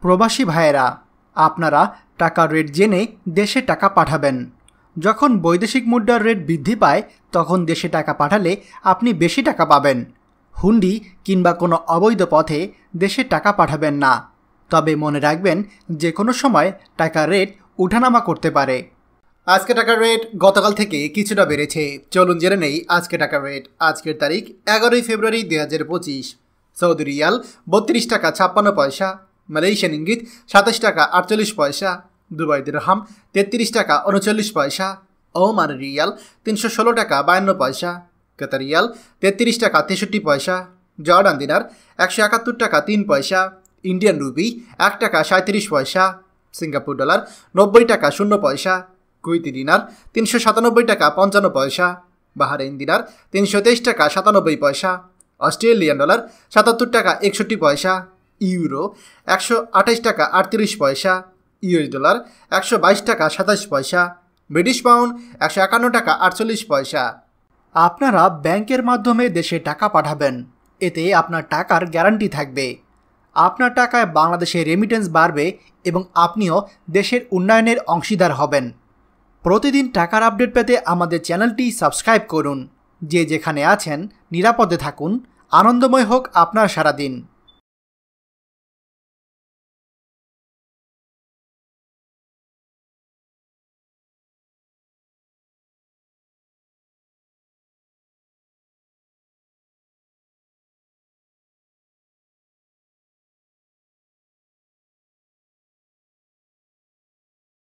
প্রবাসী ভাইয়েরা, আপনারা টাকার রেট জেনে দেশে টাকা পাঠাবেন। যখন বৈদেশিক মুদ্রার রেট বৃদ্ধি পায় তখন দেশে টাকা পাঠালে আপনি বেশি টাকা পাবেন। হুন্ডি কিংবা কোনো অবৈধ পথে দেশে টাকা পাঠাবেন না। তবে মনে রাখবেন, যে কোনো সময় টাকার রেট উঠানামা করতে পারে। আজকে টাকার রেট গতকাল থেকে কিছুটা বেড়েছে। চলুন জেনে নেই আজকে টাকার রেট। আজকের তারিখ 11 ফেব্রুয়ারি 2025। সৌদি রিয়াল 32 টাকা 56 পয়সা, মালয়েশিয়ান ইঙ্গিত 27 টাকা 48 পয়সা, দুবাই দিরহাম 33 টাকা 39 পয়সা, ওমান রিয়াল 316 টাকা 52 পয়সা, কাতার রিয়াল 33 টাকা 63 পয়সা, জর্ডান দিনার 171 টাকা 3 পয়সা, ইন্ডিয়ান রুপি 1 টাকা 37 পয়সা, সিঙ্গাপুর ডলার 90 টাকা 0 পয়সা, কুয়েতি দিনার 397 টাকা 55 পয়সা, বাহারাইন দিনার 323 টাকা 97 পয়সা, অস্ট্রেলিয়ান ডলার 77 টাকা 61 পয়সা, ইউরো 128 টাকা 38 পয়সা, ইউএস ডলার 122 টাকা 27 পয়সা, ব্রিটিশ পাউন্ড 151 টাকা 48 পয়সা। আপনারা ব্যাংকের মাধ্যমে দেশে টাকা পাঠাবেন, এতে আপনার টাকার গ্যারান্টি থাকবে। আপনার টাকায় বাংলাদেশে রেমিটেন্স বাড়বে এবং আপনিও দেশের উন্নয়নের অংশীদার হবেন। প্রতিদিন টাকার আপডেট পেতে আমাদের চ্যানেলটি সাবস্ক্রাইব করুন। যে যেখানে আছেন নিরাপদে থাকুন। আনন্দময় হোক আপনার সারাদিন।